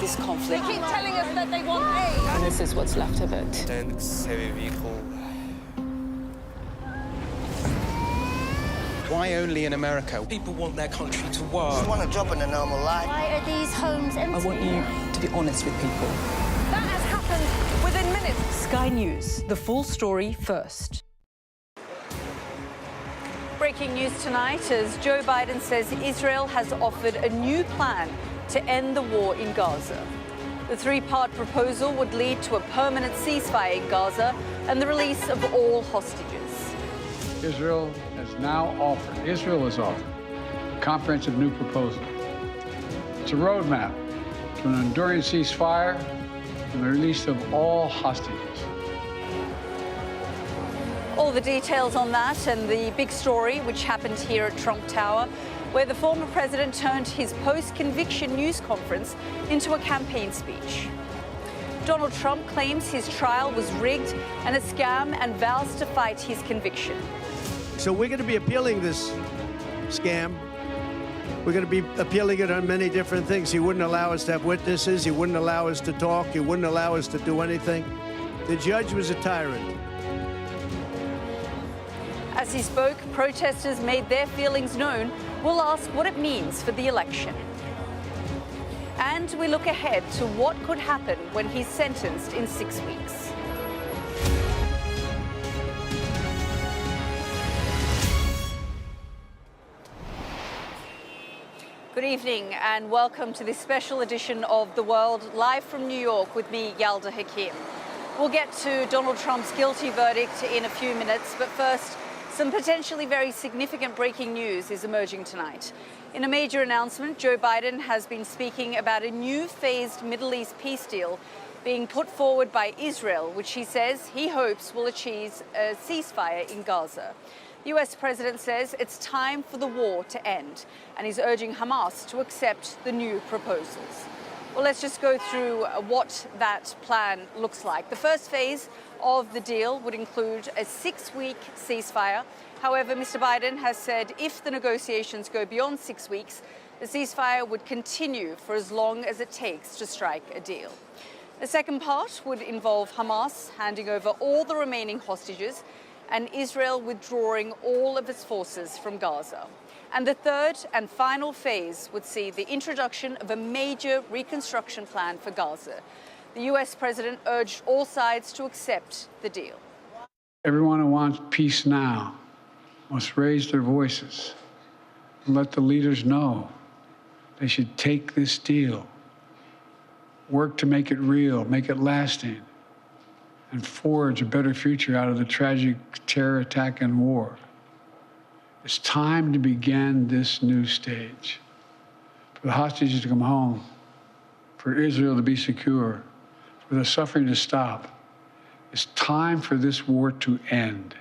this conflict. They keep telling us that they want aid. And this is what's left of it. Tanks, heavy vehicle. Why only in America? People want their country to work. Just want a job in a normal life. Why are these homes empty? I want you to be honest with people. That has happened within minutes. Sky News, the full story first. Breaking news tonight as Joe Biden says Israel has offered a new plan to end the war in Gaza. The three-part proposal would lead to a permanent ceasefire in Gaza and the release of all hostages. Israel has offered a comprehensive new proposal. It's a roadmap to an enduring ceasefire and the release of all hostages. All the details on that and the big story which happened here at Trump Tower, where the former president turned his post-conviction news conference into a campaign speech. Donald Trump claims his trial was rigged and a scam and vows to fight his conviction. So we're going to be appealing this scam. We're going to be appealing it on many different things. He wouldn't allow us to have witnesses. He wouldn't allow us to talk. He wouldn't allow us to do anything. The judge was a tyrant. As he spoke, protesters made their feelings known. We'll ask what it means for the election. And we look ahead to what could happen when he's sentenced in 6 weeks. Good evening and welcome to this special edition of The World, live from New York with me, Yalda Hakim. We'll get to Donald Trump's guilty verdict in a few minutes, but first, some potentially very significant breaking news is emerging tonight. In a major announcement, Joe Biden has been speaking about a new phased Middle East peace deal being put forward by Israel, which he says he hopes will achieve a ceasefire in Gaza. The US president says it's time for the war to end, and he's urging Hamas to accept the new proposals. Well, let's just go through what that plan looks like. The first phase of the deal would include a 6-week ceasefire. However, Mr. Biden has said if the negotiations go beyond 6 weeks, the ceasefire would continue for as long as it takes to strike a deal. The second part would involve Hamas handing over all the remaining hostages and Israel withdrawing all of its forces from Gaza. And the third and final phase would see the introduction of a major reconstruction plan for Gaza. The US president urged all sides to accept the deal. Everyone who wants peace now must raise their voices and let the leaders know they should take this deal, work to make it real, make it lasting, and forge a better future out of the tragic terror attack and war. It's time to begin this new stage. For the hostages to come home, for Israel to be secure, for the suffering to stop. It's time for this war to end.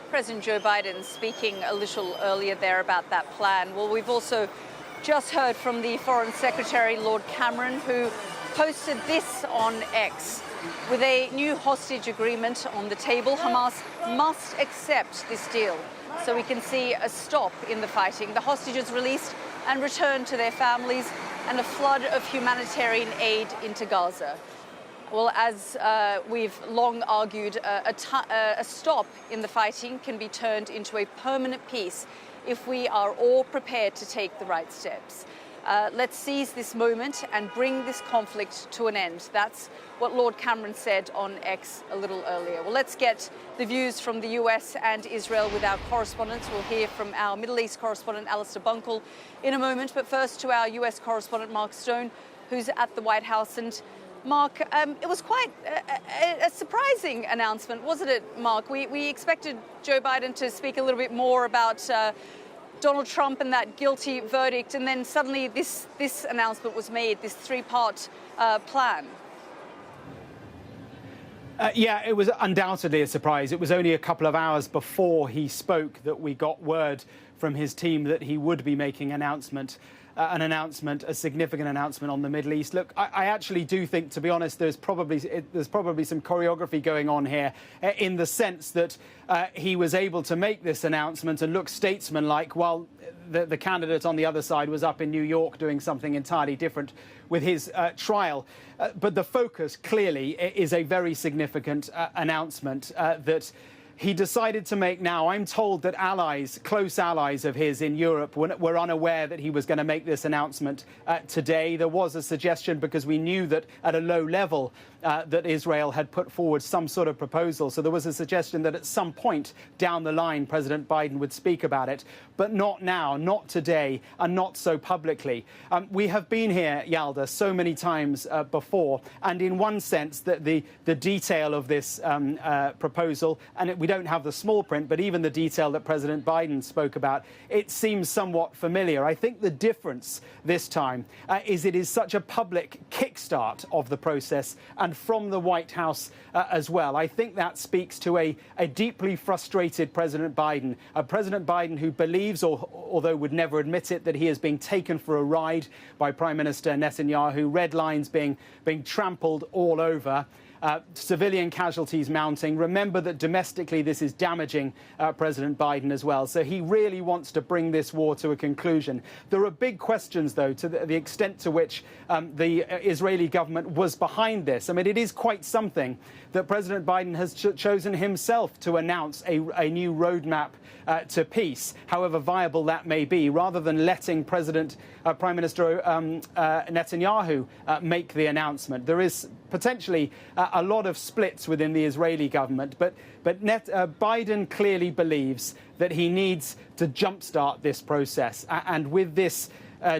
President Joe Biden speaking a little earlier there about that plan. Well, we've also just heard from the Foreign Secretary, Lord Cameron, who posted this on X. With a new hostage agreement on the table, Hamas must accept this deal so we can see a stop in the fighting, the hostages released and returned to their families, and a flood of humanitarian aid into Gaza. Well, as we've long argued, a stop in the fighting can be turned into a permanent peace if we are all prepared to take the right steps. Let's seize this moment and bring this conflict to an end. That's what Lord Cameron said on X a little earlier. Well, let's get the views from the US and Israel with our correspondents. We'll hear from our Middle East correspondent, Alistair Bunkle, in a moment. But first to our US correspondent, Mark Stone, who's at the White House. And Mark, it was quite a surprising announcement, wasn't it, Mark? We expected Joe Biden to speak a little bit more about Donald Trump and that guilty verdict, and then suddenly this announcement was made, this three-part plan. Yeah, it was undoubtedly a surprise. It was only a couple of hours before he spoke that we got word from his team that he would be making a significant announcement on the Middle East. Look, I actually do think, to be honest, there's probably some choreography going on here, in the sense that he was able to make this announcement and look statesmanlike while the candidate on the other side was up in New York doing something entirely different with his trial. But the focus clearly is a very significant announcement that he decided to make now. I'm told that close allies of his in Europe were unaware that he was going to make this announcement today. There was a suggestion, because we knew that at a low level that Israel had put forward some sort of proposal. So there was a suggestion that at some point down the line, President Biden would speak about it. But not now, not today, and not so publicly. We have been here, Yalda, so many times before. And in one sense, the detail of this proposal, and we don't have the small print, but even the detail that President Biden spoke about, it seems somewhat familiar. I think the difference this time is it is such a public kickstart of the process, and from the White House as well. I think that speaks to a deeply frustrated President Biden, a President Biden who believes, although would never admit it, that he is being taken for a ride by Prime Minister Netanyahu, red lines being trampled all over. Civilian casualties mounting. Remember that domestically this is damaging President Biden as well. So he really wants to bring this war to a conclusion. There are big questions, though, to the extent to which the Israeli government was behind this. I mean, it is quite something that President Biden has chosen himself to announce a new roadmap to peace, however viable that may be, rather than letting Prime Minister Netanyahu make the announcement. There is potentially a lot of splits within the Israeli government, but Biden clearly believes that he needs to jumpstart this process. And with this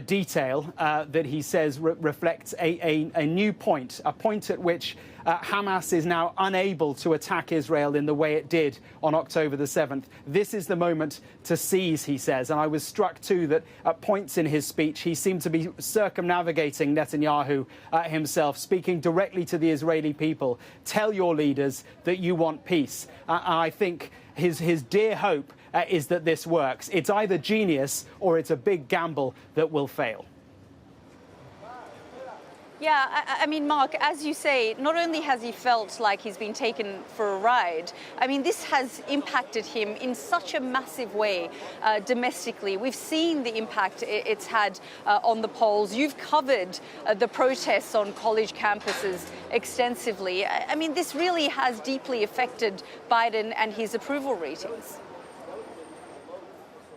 detail that he says reflects a new point, a point at which Hamas is now unable to attack Israel in the way it did on October the 7th. This is the moment to seize, he says. And I was struck, too, that at points in his speech, he seemed to be circumnavigating Netanyahu himself, speaking directly to the Israeli people. Tell your leaders that you want peace. I think his dear hope is that this works. It's either genius or it's a big gamble that will fail. Yeah, I mean, Mark, as you say, not only has he felt like he's been taken for a ride, I mean, this has impacted him in such a massive way domestically. We've seen the impact it's had on the polls. You've covered the protests on college campuses extensively. I mean, this really has deeply affected Biden and his approval ratings.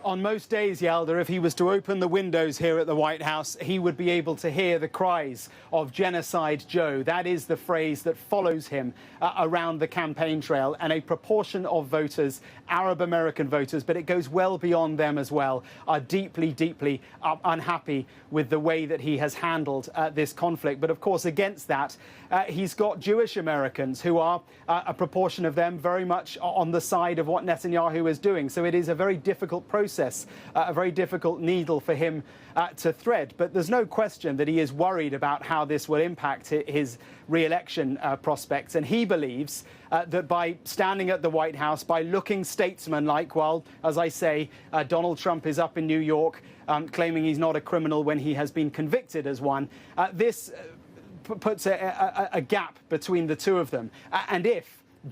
On most days, Yalda, if he was to open the windows here at the White House, he would be able to hear the cries of Genocide Joe. That is the phrase that follows him around the campaign trail. And a proportion of voters, Arab American voters, but it goes well beyond them as well, are deeply, deeply unhappy with the way that he has handled this conflict. But of course, against that, he's got Jewish Americans who are, a proportion of them, very much on the side of what Netanyahu is doing. So it is a very difficult process, a very difficult needle for him to thread. But there's no question that he is worried about how this will impact his re-election prospects. And he believes that by standing at the White House, by looking statesmanlike, while, as I say, Donald Trump is up in New York claiming he's not a criminal when he has been convicted as one, this puts a gap between the two of them. And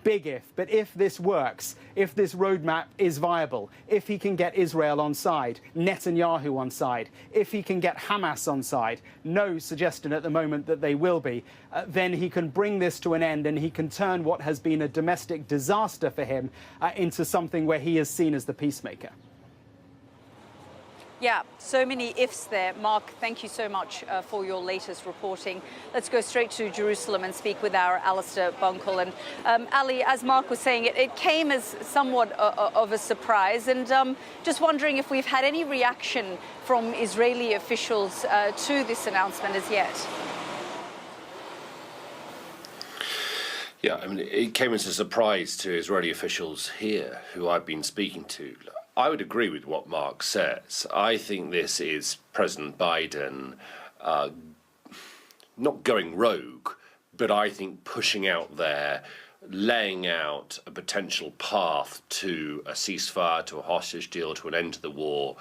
but if this works, if this roadmap is viable, if he can get Israel on side, Netanyahu on side, if he can get Hamas on side, no suggestion at the moment that they will be, then he can bring this to an end and he can turn what has been a domestic disaster for him into something where he is seen as the peacemaker. Yeah, so many ifs there. Mark, thank you so much for your latest reporting. Let's go straight to Jerusalem and speak with our Alistair Bunkle. And Ali, as Mark was saying, it came as somewhat of a surprise. And just wondering if we've had any reaction from Israeli officials to this announcement as yet. Yeah, I mean, it came as a surprise to Israeli officials here who I've been speaking to. I would agree with what Mark says. I think this is President Biden not going rogue, but I think pushing out there laying out a potential path to a ceasefire, to a hostage deal, to an end to the war,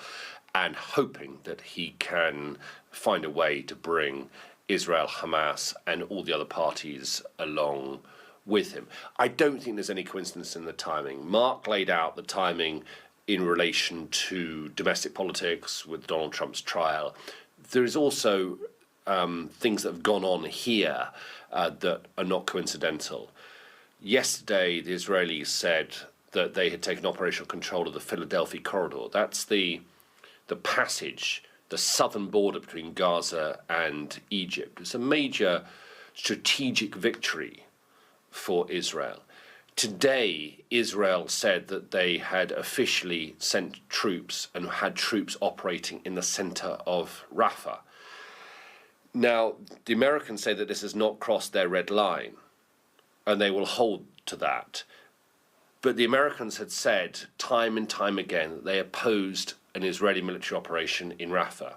and hoping that he can find a way to bring Israel, Hamas, and all the other parties along with him. I don't think there's any coincidence in the timing. Mark laid out the timing in relation to domestic politics with Donald Trump's trial. There is also things that have gone on here that are not coincidental. Yesterday, the Israelis said that they had taken operational control of the Philadelphia corridor. That's the passage, the southern border between Gaza and Egypt. It's a major strategic victory for Israel. Today, Israel said that they had officially sent troops and had troops operating in the center of Rafah. Now, the Americans say that this has not crossed their red line, and they will hold to that. But the Americans had said time and time again that they opposed an Israeli military operation in Rafah.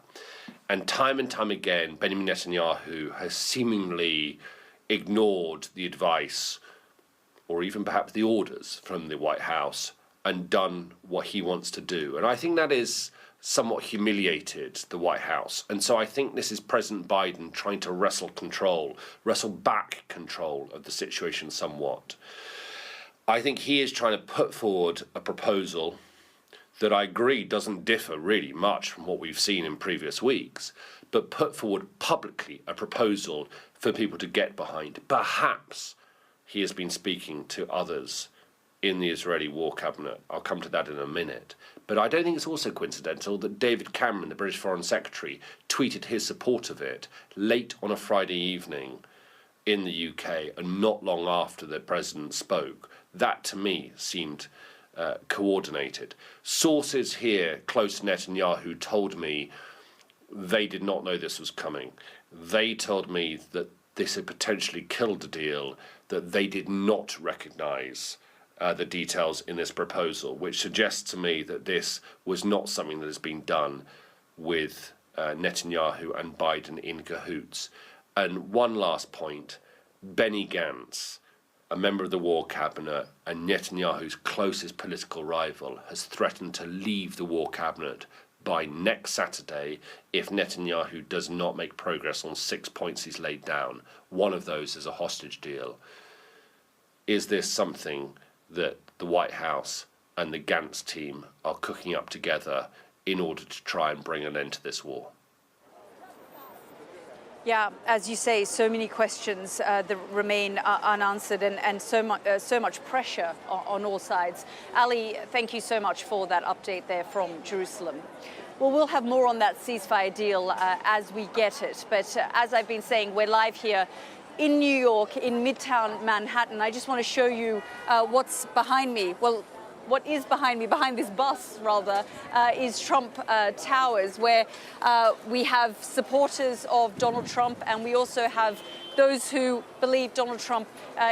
And time again, Benjamin Netanyahu has seemingly ignored the advice or even perhaps the orders from the White House and done what he wants to do. And I think that is somewhat humiliated the White House. And so I think this is President Biden trying to wrestle back control of the situation somewhat. I think he is trying to put forward a proposal that I agree doesn't differ really much from what we've seen in previous weeks, but put forward publicly a proposal for people to get behind. Perhaps he has been speaking to others in the Israeli war cabinet. I'll come to that in a minute. But I don't think it's also coincidental that David Cameron, the British Foreign Secretary, tweeted his support of it late on a Friday evening in the UK and not long after the president spoke. That, to me, seemed coordinated. Sources here close to Netanyahu told me they did not know this was coming. They told me that this had potentially killed the deal, that they did not recognise the details in this proposal, which suggests to me that this was not something that has been done with Netanyahu and Biden in cahoots. And one last point, Benny Gantz, a member of the War Cabinet and Netanyahu's closest political rival, has threatened to leave the War Cabinet by next Saturday if Netanyahu does not make progress on 6 points he's laid down. One of those is a hostage deal. Is this something that the White House and the Gantz team are cooking up together in order to try and bring an end to this war? Yeah, as you say, so many questions that remain unanswered and so much pressure on all sides. Ali, thank you so much for that update there from Jerusalem. Well, we'll have more on that ceasefire deal as we get it. But as I've been saying, we're live here in New York, in Midtown Manhattan. I just want to show you what's behind me. Well, what is behind me, behind this bus rather, is Trump Towers, where we have supporters of Donald Trump, and we also have those who believe Donald Trump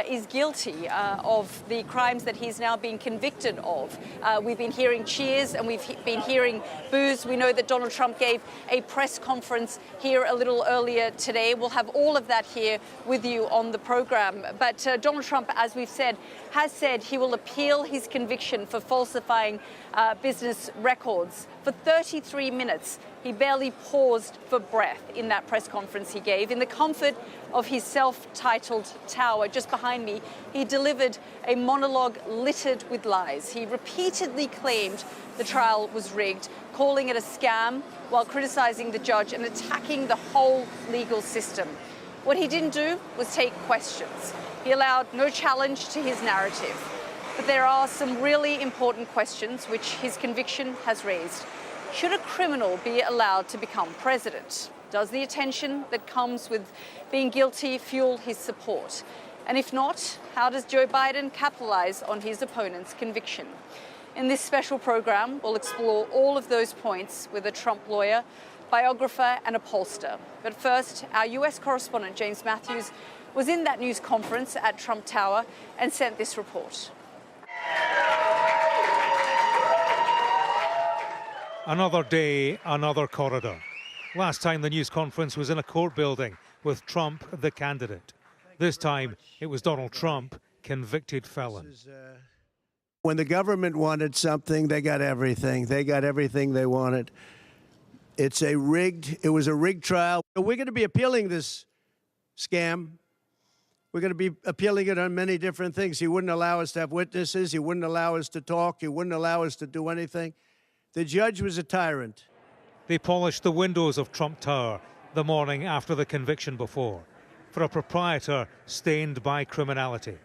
is guilty of the crimes that he's now being convicted of. We've been hearing cheers and we've been hearing boos. We know that Donald Trump gave a press conference here a little earlier today. We'll have all of that here with you on the program. But Donald Trump, as we've said, has said he will appeal his conviction for falsifying business records. For 33 minutes, he barely paused for breath in that press conference he gave. In the comfort of his self-titled tower just behind me, he delivered a monologue littered with lies. He repeatedly claimed the trial was rigged, calling it a scam while criticizing the judge and attacking the whole legal system. What he didn't do was take questions. He allowed no challenge to his narrative. But there are some really important questions which his conviction has raised. Should a criminal be allowed to become president? Does the attention that comes with being guilty fuel his support? And if not, how does Joe Biden capitalize on his opponent's conviction? In this special program, we'll explore all of those points with a Trump lawyer, biographer, and a pollster. But first, our US correspondent, James Matthews, was in that news conference at Trump Tower and sent this report. Another day, another corridor. Last time the news conference was in a court building with Trump, the candidate. This time it was Donald Trump convicted felon. When the government wanted something, they got everything. They got everything they wanted. It was a rigged trial. We're going to be appealing this scam. We're going to be appealing it on many different things. He wouldn't allow us to have witnesses. He wouldn't allow us to talk. He wouldn't allow us to do anything. The judge was a tyrant. They polished the windows of Trump Tower the morning after the conviction before, for a proprietor stained by criminality.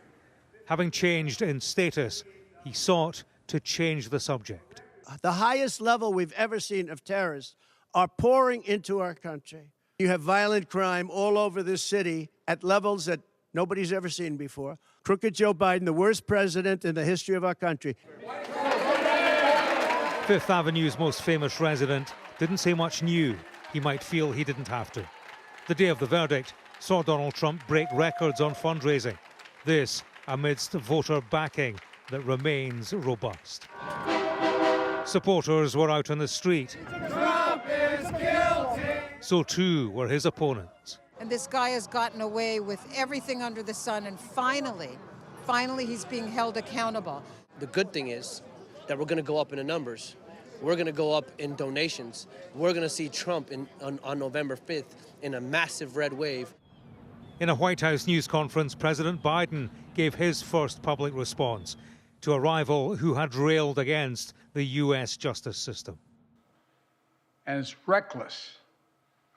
Having changed in status, he sought to change the subject. The highest level we've ever seen of terrorists are pouring into our country. You have violent crime all over this city at levels that nobody's ever seen before. Crooked Joe Biden, the worst president in the history of our country. Fifth Avenue's most famous resident didn't say much new. He might feel he didn't have to. The day of the verdict saw Donald Trump break records on fundraising. This amidst voter backing that remains robust. Supporters were out on the street. Trump is guilty. So too were his opponents. And this guy has gotten away with everything under the sun, and finally he's being held accountable. The good thing is that we're going to go up in the numbers. We're going to go up in donations. We're going to see Trump on November 5th in a massive red wave. In a White House news conference, President Biden gave his first public response to a rival who had railed against the U.S. justice system. And it's reckless,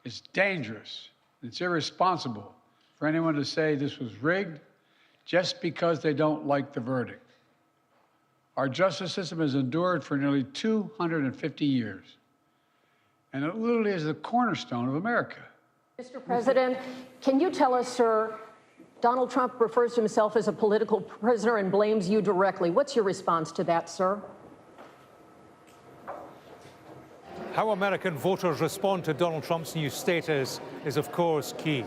it's dangerous, it's irresponsible for anyone to say this was rigged just because they don't like the verdict. Our justice system has endured for nearly 250 years, and it literally is the cornerstone of America. Mr. President, can you tell us, sir, Donald Trump refers to himself as a political prisoner and blames you directly. What's your response to that, sir? How American voters respond to Donald Trump's new status is, of course, key.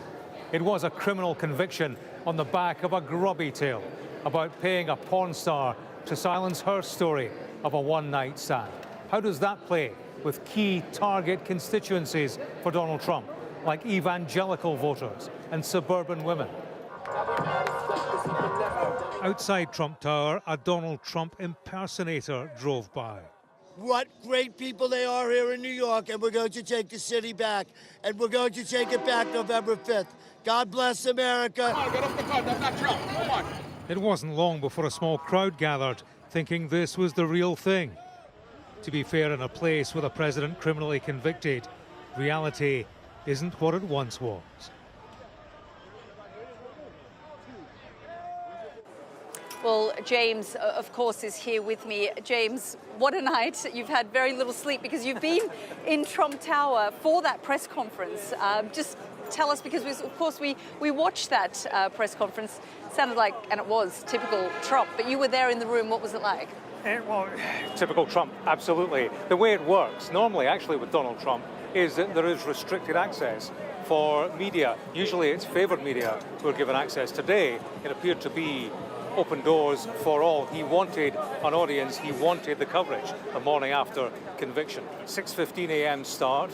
It was a criminal conviction on the back of a grubby tale about paying a porn star to silence her story of a one-night stand. How does that play with key target constituencies for Donald Trump, like evangelical voters and suburban women? Outside Trump Tower, a Donald Trump impersonator drove by. What great people they are here in New York, and we're going to take the city back, and we're going to take it back November 5th. God bless America. Come on, get off the car. That's not Trump. Come on. It wasn't long before a small crowd gathered, thinking this was the real thing. To be fair, in a place with a president criminally convicted, reality isn't what it once was. Well, James, of course, is here with me. James, what a night. You've had very little sleep because you've been in Trump Tower for that press conference. Just tell us, because we watched that press conference. It sounded like, and it was, typical Trump, but you were there in the room. What was it like? Well, typical Trump, absolutely. The way it works, normally actually with Donald Trump, is that there is restricted access for media. Usually it's favoured media who are given access. Today, it appeared to be open doors for all. He wanted an audience, he wanted the coverage the morning after conviction. 6:15 a.m. start.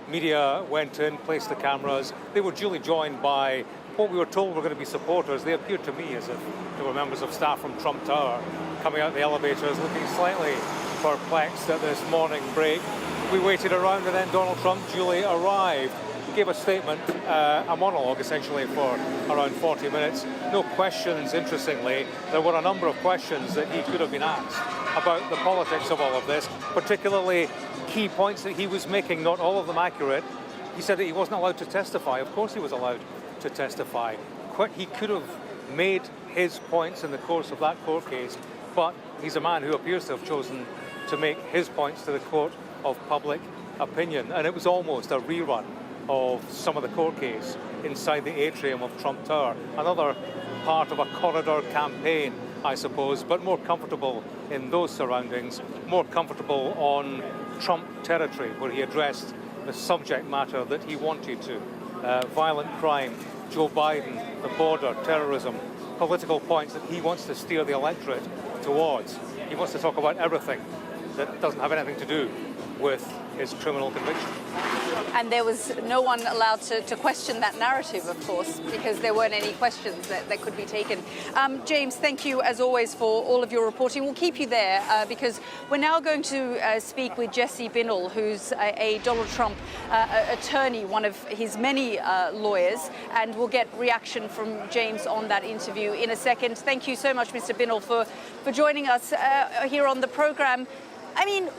Media went in, placed the cameras. They were duly joined by what we were told were going to be supporters. They appeared to me as if they were members of staff from Trump Tower coming out the elevators, looking slightly perplexed at this morning break. We waited around, and then Donald Trump duly arrived. He gave a statement, a monologue essentially, for around 40 minutes. No questions, interestingly. There were a number of questions that he could have been asked about the politics of all of this, particularly key points that he was making, not all of them accurate. He said that he wasn't allowed to testify. Of course he was allowed to testify. He could have made his points in the course of that court case, but he's a man who appears to have chosen to make his points to the court of public opinion. And it was almost a rerun of some of the court case inside the atrium of Trump Tower. Another part of a corridor campaign, I suppose, but more comfortable in those surroundings, more comfortable on Trump territory, where he addressed the subject matter that he wanted to. Violent crime, Joe Biden, the border, terrorism, political points that he wants to steer the electorate towards. He wants to talk about everything that doesn't have anything to do with his criminal conviction. And there was no one allowed to question that narrative, of course, because there weren't any questions that could be taken. James, thank you, as always, for all of your reporting. We'll keep you there because we're now going to speak with Jesse Binnall, who's a Donald Trump attorney, one of his many lawyers, and we'll get reaction from James on that interview in a second. Thank you so much, Mr. Binnall, for joining us here on the program. I mean,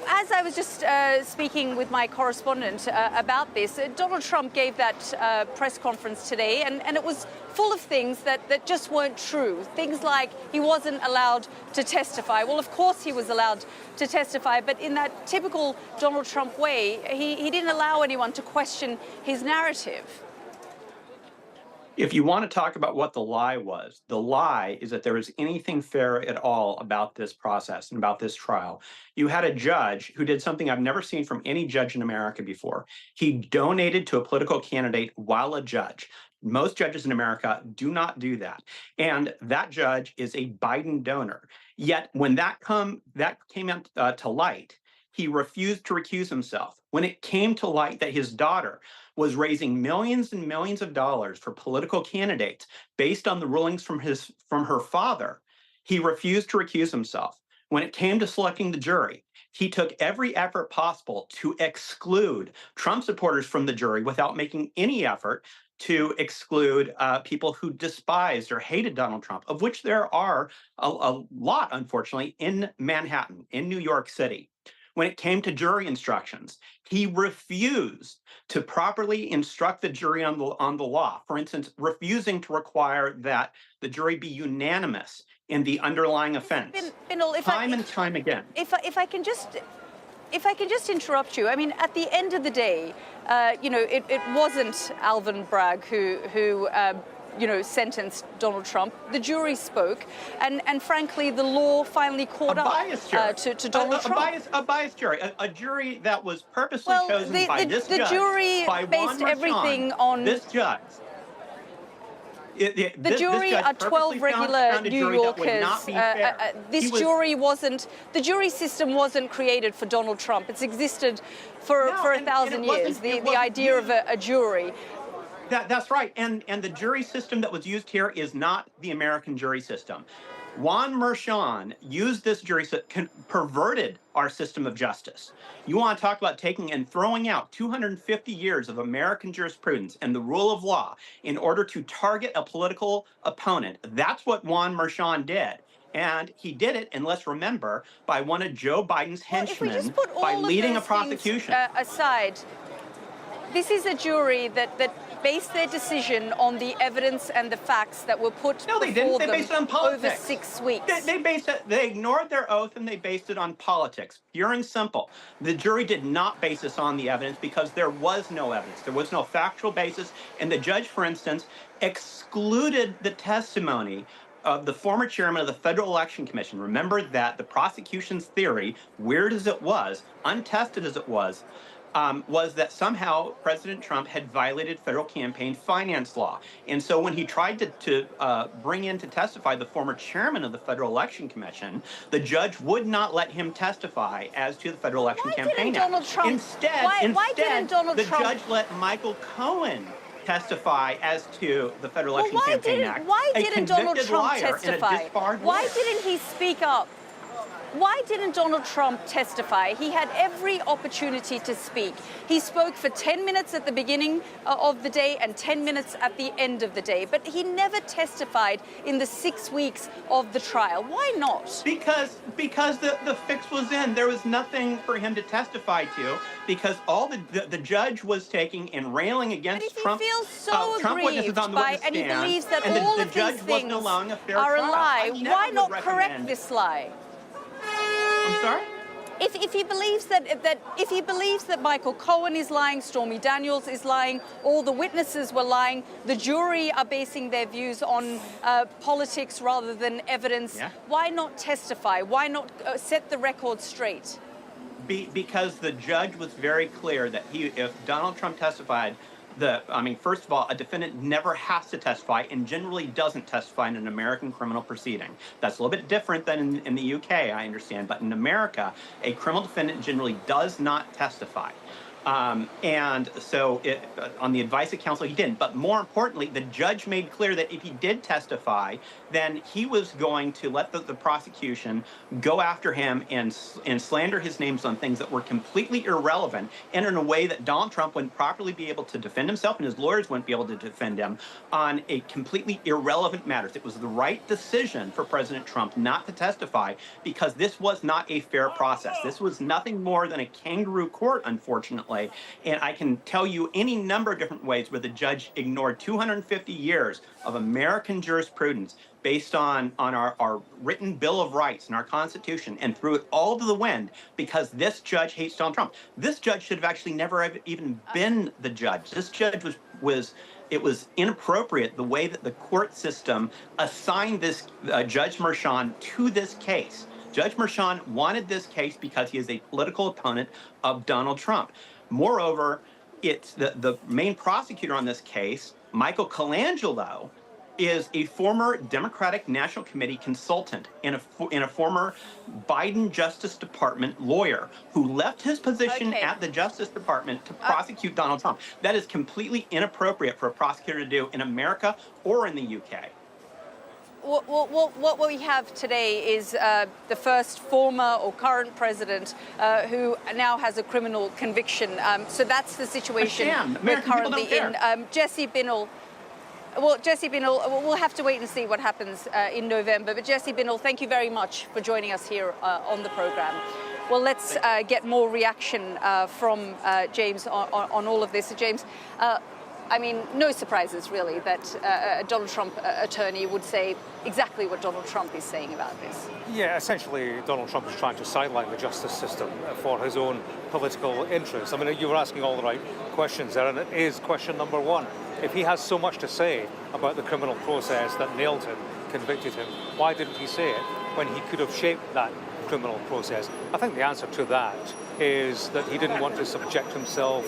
as I was just speaking with my correspondent about this, Donald Trump gave that press conference today, and it was full of things that just weren't true. Things like he wasn't allowed to testify. Well, of course he was allowed to testify, but in that typical Donald Trump way, he didn't allow anyone to question his narrative. If you want to talk about what the lie was, the lie is that there was anything fair at all about this process and about this trial. You had a judge who did something I've never seen from any judge in America before. He donated to a political candidate while a judge. Most judges in America do not do that. And that judge is a Biden donor. Yet when that came out to light, he refused to recuse himself. When it came to light that his daughter was raising millions and millions of dollars for political candidates based on the rulings from her father, he refused to recuse himself. When it came to selecting the jury, he took every effort possible to exclude Trump supporters from the jury without making any effort to exclude people who despised or hated Donald Trump, of which there are a lot, unfortunately, in Manhattan, in New York City. When it came to jury instructions, he refused to properly instruct the jury on the law. For instance, refusing to require that the jury be unanimous in the underlying offense, time and time again. If I can just interrupt you, I mean, at the end of the day, it wasn't Alvin Bragg who sentenced Donald Trump. The jury spoke, and frankly, the law finally caught up to Donald Trump. A biased jury, a jury that was purposely chosen by this judge. The jury based everything on this judge. The jury are 12 regular New Yorkers. The jury system wasn't created for Donald Trump. It's existed for 1,000 years. The idea of a jury. That's right. And the jury system that was used here is not the American jury system. Juan Merchan used this jury system, perverted our system of justice. You want to talk about taking and throwing out 250 years of American jurisprudence and the rule of law in order to target a political opponent. That's what Juan Merchan did. And he did it, and let's remember, by one of Joe Biden's henchmen, by leading a prosecution. Aside, this is a jury that based their decision on the evidence and the facts that were put before them. No, they didn't. They based it on politics. Over 6 weeks. They ignored their oath and they based it on politics. Pure and simple. The jury did not base this on the evidence because there was no evidence. There was no factual basis. And the judge, for instance, excluded the testimony of the former chairman of the Federal Election Commission. Remember that the prosecution's theory, weird as it was, untested as it was that somehow President Trump had violated federal campaign finance law. And so when he tried to bring in to testify the former chairman of the Federal Election Commission, the judge would not let him testify as to the Federal Election Campaign Act. Instead, the judge let Michael Cohen testify as to the Federal Election Campaign Act. Why didn't Donald Trump testify? Why didn't he speak up? Why didn't Donald Trump testify? He had every opportunity to speak. He spoke for 10 minutes at the beginning of the day and 10 minutes at the end of the day, but he never testified in the 6 weeks of the trial. Why not? Because the fix was in. There was nothing for him to testify to because all the judge was taking and railing against Trump. But if he feels so Trump aggrieved and he believes that all of these things are a lie, why not correct this lie? I'm sorry? If he believes that Michael Cohen is lying, Stormy Daniels is lying, all the witnesses were lying, the jury are basing their views on politics rather than evidence, why not testify? Why not set the record straight? Because the judge was very clear that if Donald Trump testified, First of all, a defendant never has to testify and generally doesn't testify in an American criminal proceeding. That's a little bit different than in the UK, I understand. But in America, a criminal defendant generally does not testify. And so on the advice of counsel, he didn't. But more importantly, the judge made clear that if he did testify, then he was going to let the prosecution go after him and slander his names on things that were completely irrelevant and in a way that Donald Trump wouldn't properly be able to defend himself and his lawyers wouldn't be able to defend him on a completely irrelevant matters. It was the right decision for President Trump not to testify because this was not a fair process. This was nothing more than a kangaroo court, unfortunately. And I can tell you any number of different ways where the judge ignored 250 years of American jurisprudence based on our written Bill of Rights and our Constitution and threw it all to the wind because this judge hates Donald Trump. This judge should have actually never even been the judge. This judge it was inappropriate the way that the court system assigned this Judge Merchan to this case. Judge Merchan wanted this case because he is a political opponent of Donald Trump. Moreover, it's the main prosecutor on this case, Michael Colangelo, is a former Democratic National Committee consultant and a former Biden Justice Department lawyer who left his position at the Justice Department to prosecute Donald Trump. That is completely inappropriate for a prosecutor to do in America or in the UK. What we have today is the first former or current president who now has a criminal conviction. So that's the situation we're currently in. Jesse Binnall. Well, Jesse Binnall, we'll have to wait and see what happens in November. But Jesse Binnall, thank you very much for joining us here on the program. Well, let's get more reaction from James on all of this. So James, no surprises, really, that a Donald Trump attorney would say exactly what Donald Trump is saying about this. Yeah, essentially, Donald Trump is trying to sideline the justice system for his own political interests. You were asking all the right questions there, and it is question number one. If he has so much to say about the criminal process that nailed him, convicted him, why didn't he say it when he could have shaped that criminal process? I think the answer to that is that he didn't want to subject himself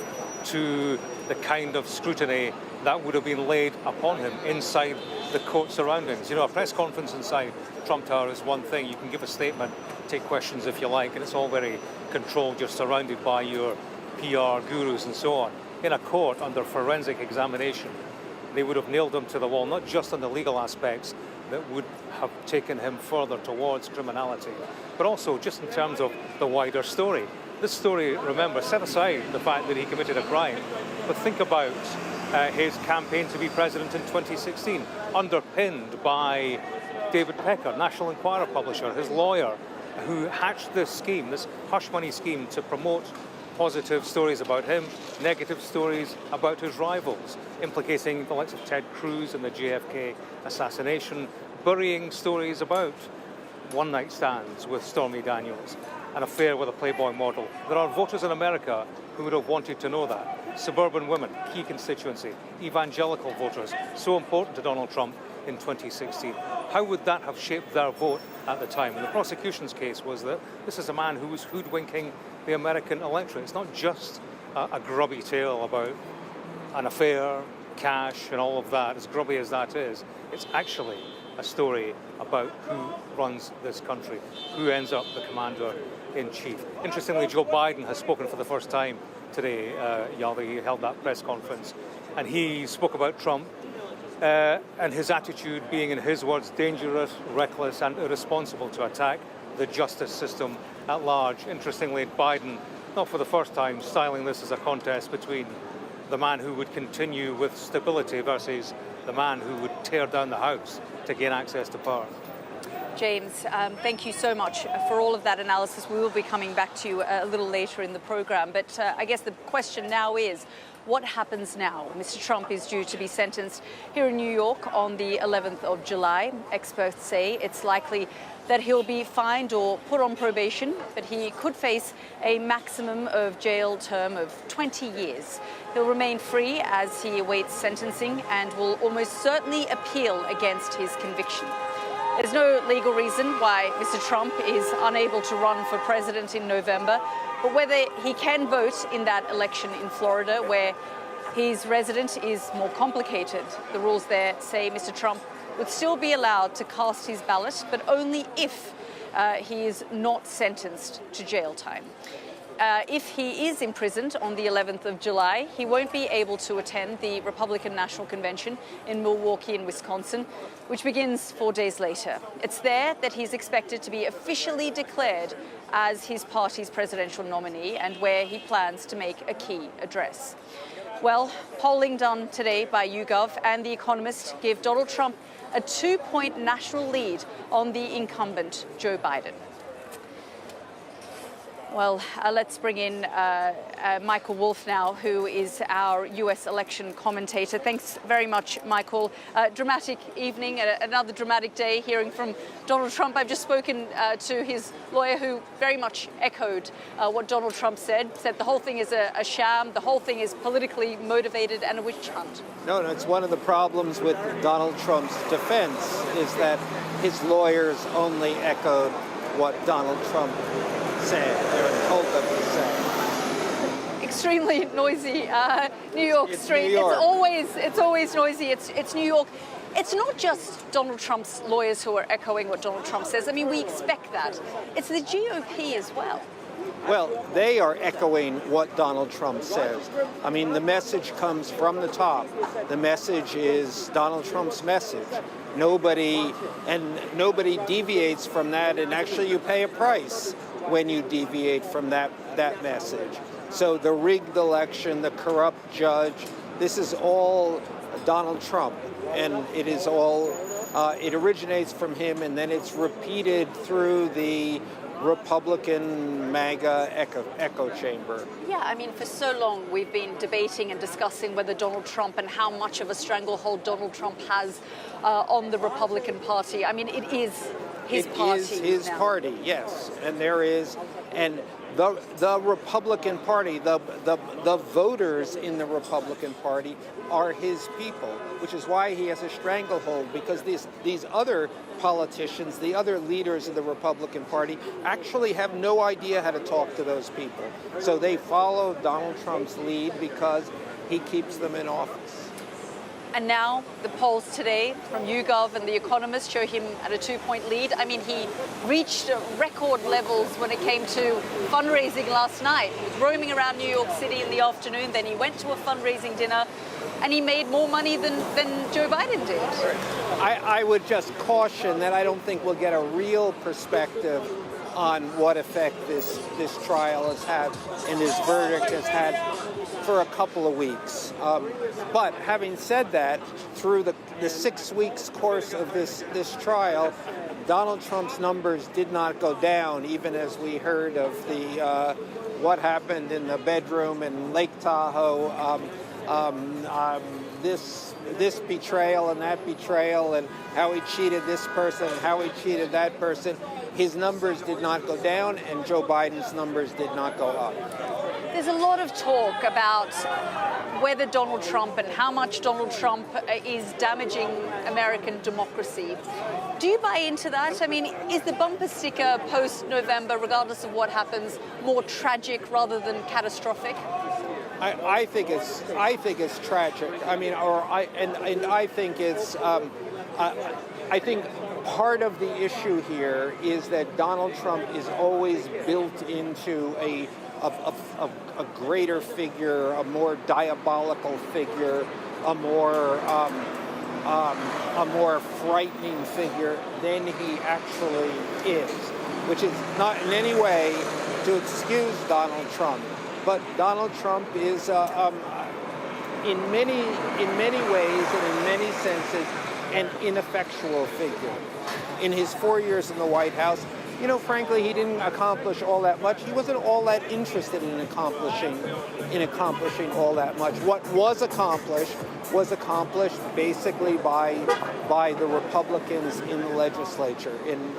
to the kind of scrutiny that would have been laid upon him inside the court surroundings. A press conference inside Trump Tower is one thing. You can give a statement, take questions if you like, and it's all very controlled. You're surrounded by your PR gurus and so on. In a court, under forensic examination, they would have nailed him to the wall, not just on the legal aspects that would have taken him further towards criminality, but also just in terms of the wider story. This story, remember, set aside the fact that he committed a crime, but think about his campaign to be president in 2016, underpinned by David Pecker, National Enquirer publisher, his lawyer, who hatched this scheme, this hush money scheme to promote positive stories about him, negative stories about his rivals, implicating the likes of Ted Cruz and the JFK assassination, burying stories about one-night stands with Stormy Daniels, an affair with a Playboy model. There are voters in America who would have wanted to know that. Suburban women, key constituency, evangelical voters, so important to Donald Trump in 2016. How would that have shaped their vote at the time? And the prosecution's case was that this is a man who was hoodwinking the American electorate. It's not just a grubby tale about an affair, cash, and all of that, as grubby as that is. It's actually a story about who runs this country, who ends up the commander-in-chief. Interestingly, Joe Biden has spoken for the first time today. Yalda, he held that press conference, and he spoke about Trump and his attitude being, in his words, dangerous, reckless, and irresponsible to attack the justice system at large. Interestingly, Biden, not for the first time, styling this as a contest between the man who would continue with stability versus the man who would tear down the house to gain access to power. James, thank you so much for all of that analysis. We will be coming back to you a little later in the program. But I guess the question now is, what happens now? Mr. Trump is due to be sentenced here in New York on the 11th of July. Experts say it's likely that he'll be fined or put on probation, but he could face a maximum of jail term of 20 years. He'll remain free as he awaits sentencing and will almost certainly appeal against his conviction. There's no legal reason why Mr. Trump is unable to run for president in November, but whether he can vote in that election in Florida, where His residence is more complicated. The rules there say Mr. Trump would still be allowed to cast his ballot, but only if he is not sentenced to jail time. If he is imprisoned on the 11th of July, he won't be able to attend the Republican National Convention in Milwaukee in Wisconsin, which begins 4 days later. It's there that he's expected to be officially declared as his party's presidential nominee and where he plans to make a key address. Well, polling done today by YouGov and The Economist give Donald Trump a 2-point national lead on the incumbent Joe Biden. Well, let's bring in Michael Wolff now, who is our U.S. election commentator. Thanks very much, Michael. Dramatic evening, another dramatic day hearing from Donald Trump. I've just spoken to his lawyer, who very much echoed what Donald Trump said the whole thing is a sham, the whole thing is politically motivated and a witch hunt. No, it's one of the problems with Donald Trump's defense is that his lawyers only echoed what Donald Trump said or told them to say. Extremely noisy New York street. New York. It's always noisy. It's New York. It's not just Donald Trump's lawyers who are echoing what Donald Trump says. I mean, we expect that. It's the GOP as well. Well, they are echoing what Donald Trump says. I mean, the message comes from the top. The message is Donald Trump's message. Nobody deviates from that, and actually you pay a price when you deviate from that message. So the rigged election, the corrupt judge, this is all Donald Trump, and it is all, it originates from him, and then it's repeated through the Republican MAGA echo chamber. Yeah, I mean, for so long we've been debating and discussing whether Donald Trump and how much of a stranglehold Donald Trump has on the Republican Party. I mean, it is his party. It is his now. party, yes. And there is, and the Republican Party, the voters in the Republican Party are his people, which is why he has a stranglehold, because these other politicians, the other leaders of the Republican Party, actually have no idea how to talk to those people. So they follow Donald Trump's lead because he keeps them in office. And now the polls today from YouGov and The Economist show him at a 2-point lead. I mean, he reached record levels when it came to fundraising last night. He was roaming around New York City in the afternoon, then he went to a fundraising dinner, and he made more money than Joe Biden did. I would just caution that I don't think we'll get a real perspective on what effect this trial has had and this verdict has had for a couple of weeks. But having said that, through the 6 weeks course of this trial, Donald Trump's numbers did not go down, even as we heard of the what happened in the bedroom in Lake Tahoe, this betrayal and that betrayal, and how he cheated this person and how he cheated that person. His numbers did not go down, and Joe Biden's numbers did not go up. There's a lot of talk about whether Donald Trump and how much Donald Trump is damaging American democracy. Do you buy into that? I mean, is the bumper sticker post-November, regardless of what happens, more tragic rather than catastrophic? I think it's tragic. I mean, I think it's. I think part of the issue here is that Donald Trump is always built into a greater figure, a more diabolical figure, a more frightening figure than he actually is, which is not in any way to excuse Donald Trump. But Donald Trump is, in many ways and in many senses, an ineffectual figure. In his 4 years in the White House, frankly, he didn't accomplish all that much. He wasn't all that interested in accomplishing all that much. What was accomplished basically by the Republicans in the legislature. In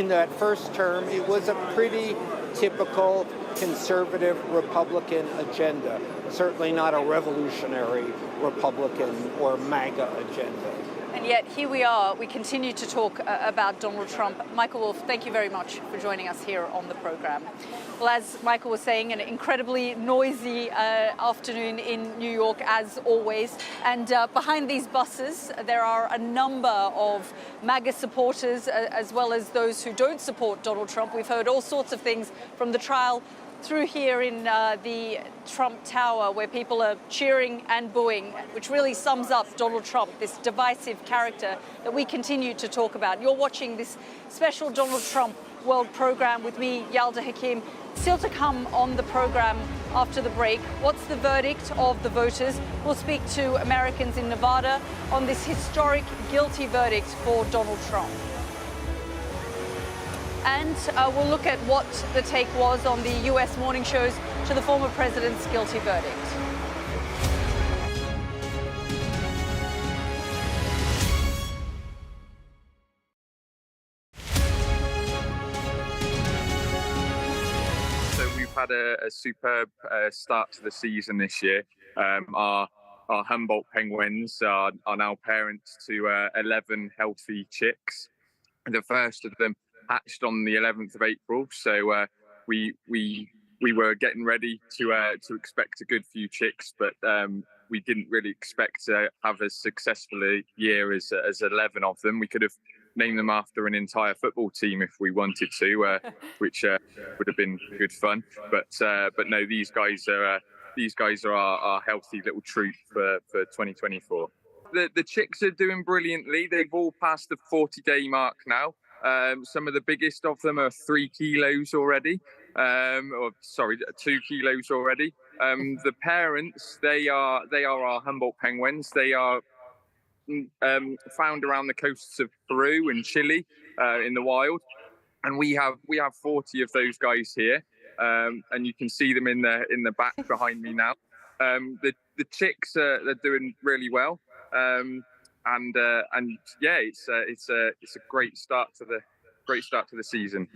that first term, it was a pretty typical conservative Republican agenda. Certainly not a revolutionary Republican or MAGA agenda. And yet here we are, we continue to talk about Donald Trump. Michael Wolff, thank you very much for joining us here on the program. Well, as Michael was saying, an incredibly noisy afternoon in New York, as always. And behind these buses, there are a number of MAGA supporters, as well as those who don't support Donald Trump. We've heard all sorts of things from the trial through here in the Trump Tower, where people are cheering and booing, which really sums up Donald Trump, this divisive character that we continue to talk about. You're watching this special Donald Trump World program with me, Yalda Hakim. Still to come on the program after the break, what's the verdict of the voters? We'll speak to Americans in Nevada on this historic guilty verdict for Donald Trump. And we'll look at what the take was on the US morning shows to the former president's guilty verdict. So we've had a superb start to the season this year. Our Humboldt Penguins are now parents to 11 healthy chicks. The first of them hatched on the 11th of April, so we were getting ready to expect a good few chicks, but we didn't really expect to have as successful a year as 11 of them. We could have named them after an entire football team if we wanted to, which would have been good fun. But no, these guys are our healthy little treat for 2024. The chicks are doing brilliantly. They've all passed the 40-day mark now. Some of the biggest of them are 3 kilos already, 2 kilos already. The parents, they are our Humboldt Penguins. They are found around the coasts of Peru and Chile in the wild, and we have 40 of those guys here, and you can see them in the back behind me now. The chicks they're doing really well. And yeah, it's a great start to the season.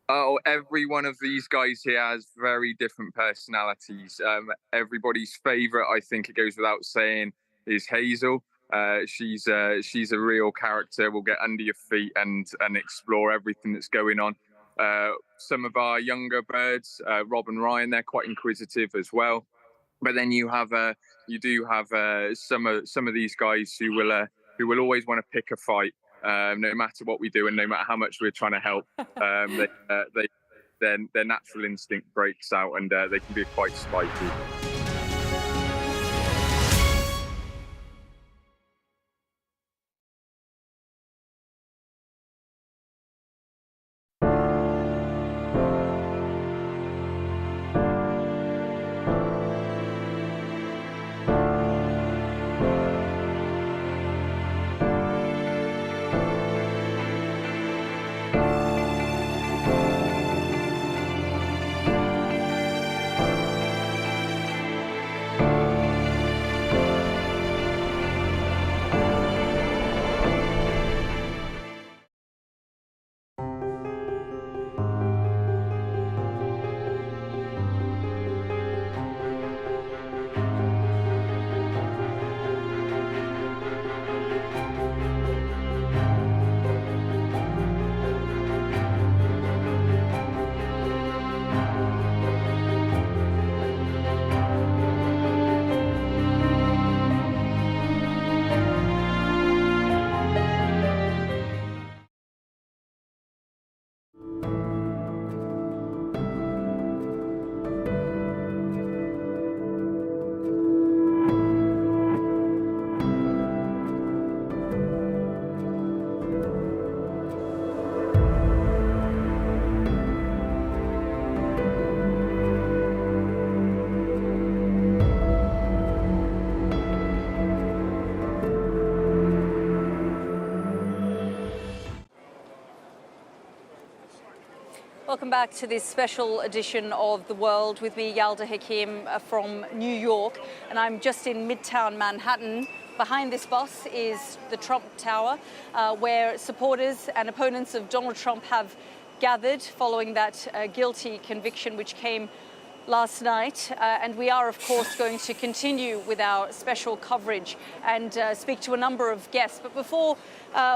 Oh, every one of these guys here has very different personalities. Everybody's favorite, I think it goes without saying, is Hazel. She's a real character. Will get under your feet and explore everything that's going on. Some of our younger birds, Rob and Ryan, they're quite inquisitive as well. But then you do have some of these guys who will always want to pick a fight, no matter what we do and no matter how much we're trying to help. Their natural instinct breaks out, and they can be quite spiky. Welcome back to this special edition of The World with me, Yalda Hakim from New York. And I'm just in Midtown Manhattan. Behind this bus is the Trump Tower, where supporters and opponents of Donald Trump have gathered following that guilty conviction, which came last night, and we are, of course, going to continue with our special coverage and speak to a number of guests. But before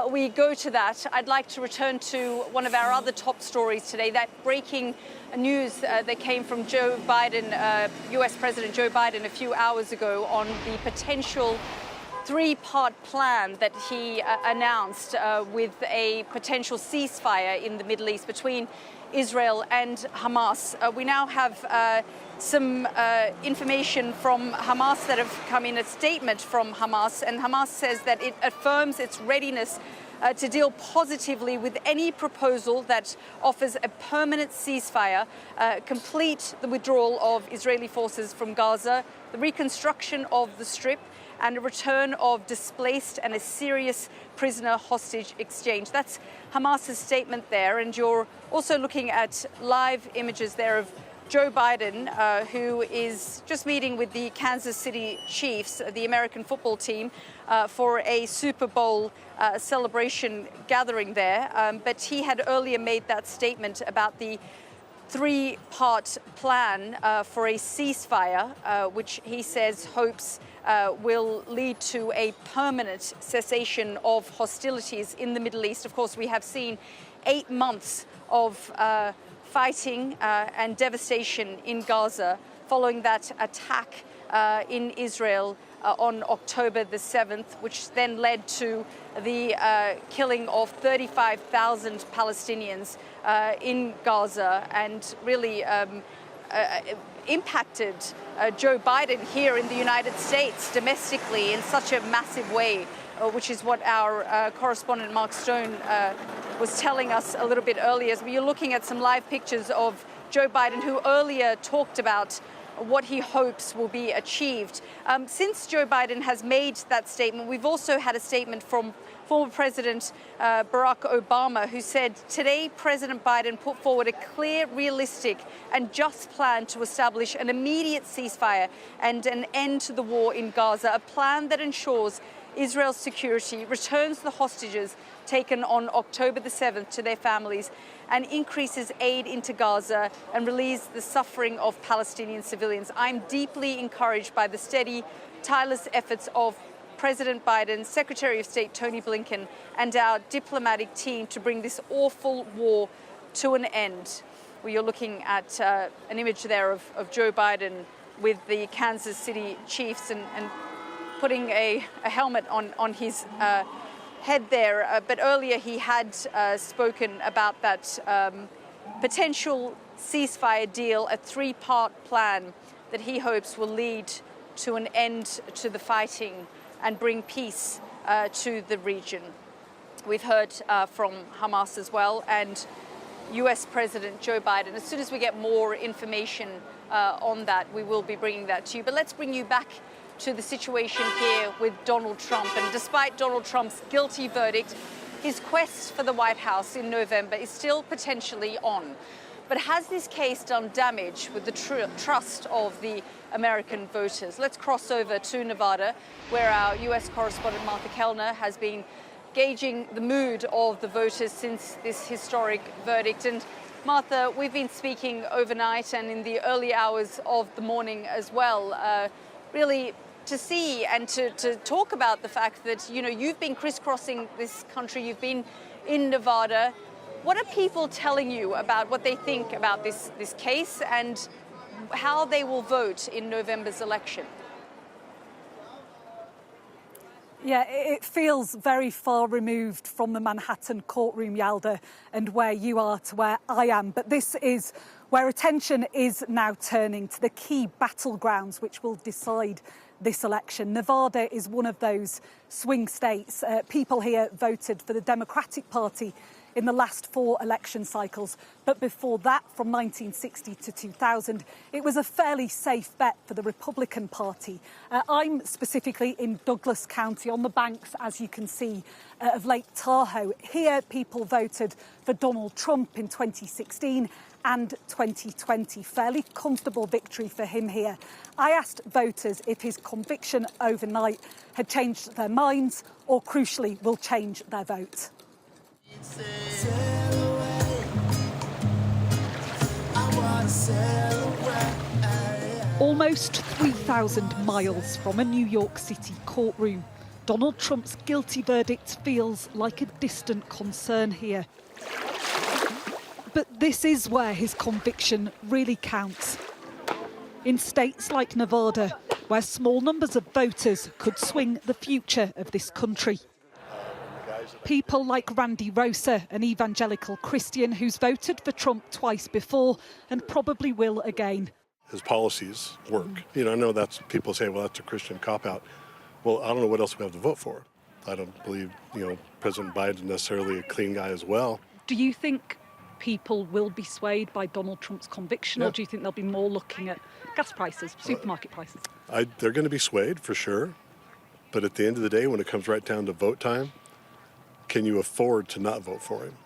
we go to that, I'd like to return to one of our other top stories today, that breaking news that came from Joe Biden, US President Joe Biden, a few hours ago on the potential three-part plan that he announced with a potential ceasefire in the Middle East between Israel and Hamas. We now have some information from Hamas that have come in, a statement from Hamas, and Hamas says that it affirms its readiness to deal positively with any proposal that offers a permanent ceasefire, complete the withdrawal of Israeli forces from Gaza, the reconstruction of the Strip, and a return of displaced and a serious prisoner hostage exchange. That's Hamas's statement there. And you're also looking at live images there of Joe Biden, who is just meeting with the Kansas City Chiefs, the American football team, for a Super Bowl celebration gathering there. But he had earlier made that statement about the three-part plan for a ceasefire, which he says hopes will lead to a permanent cessation of hostilities in the Middle East. Of course, we have seen 8 months of fighting and devastation in Gaza following that attack in Israel on October the 7th, which then led to the killing of 35,000 Palestinians in Gaza and really impacted Joe Biden here in the United States domestically in such a massive way, which is what our correspondent Mark Stone was telling us a little bit earlier. So you're looking at some live pictures of Joe Biden, who earlier talked about what he hopes will be achieved. Since Joe Biden has made that statement, we've also had a statement from former President Barack Obama, who said today President Biden put forward a clear, realistic and just plan to establish an immediate ceasefire and an end to the war in Gaza, a plan that ensures Israel's security, returns the hostages taken on October the 7th to their families, and increases aid into Gaza and relieves the suffering of Palestinian civilians. I'm deeply encouraged by the steady, tireless efforts of President Biden, Secretary of State Tony Blinken, and our diplomatic team to bring this awful war to an end. Well, you're looking at an image there of Joe Biden with the Kansas City Chiefs and putting a helmet on his head there. But earlier he had spoken about that potential ceasefire deal, a three-part plan that he hopes will lead to an end to the fighting and bring peace to the region. We've heard from Hamas as well, and US President Joe Biden. As soon as we get more information on that, we will be bringing that to you. But let's bring you back to the situation here with Donald Trump. And despite Donald Trump's guilty verdict, his quest for the White House in November is still potentially on. But has this case done damage with the trust of the American voters? Let's cross over to Nevada, where our US correspondent Martha Kellner has been gauging the mood of the voters since this historic verdict. And Martha, we've been speaking overnight and in the early hours of the morning as well, really to see and to talk about the fact that, you know, you've been crisscrossing this country, you've been in Nevada. What are people telling you about what they think about this case and how they will vote in November's election? Yeah, it feels very far removed from the Manhattan courtroom, Yalda, and where you are to where I am. But this is where attention is now turning to the key battlegrounds which will decide this election. Nevada is one of those swing states. People here voted for the Democratic Party in the last 4 election cycles. But before that, from 1960 to 2000, it was a fairly safe bet for the Republican Party. I'm specifically in Douglas County, on the banks, as you can see, of Lake Tahoe. Here, people voted for Donald Trump in 2016 and 2020. Fairly comfortable victory for him here. I asked voters if his conviction overnight had changed their minds or, crucially, will change their vote. Sail away. I wanna sail away. Almost 3,000 miles from a New York City courtroom, Donald Trump's guilty verdict feels like a distant concern here. But this is where his conviction really counts. In states like Nevada, where small numbers of voters could swing the future of this country. People like Randy Rosa, an evangelical Christian who's voted for Trump twice before and probably will again. His policies work. You know, I know that's people say, well, that's a Christian cop-out. Well, I don't know what else we have to vote for. I don't believe, President Biden's necessarily a clean guy as well. Do you think people will be swayed by Donald Trump's conviction, or do you think they'll be more looking at gas prices, supermarket prices? They're going to be swayed for sure. But at the end of the day, when it comes right down to vote time, can you afford to not vote for him?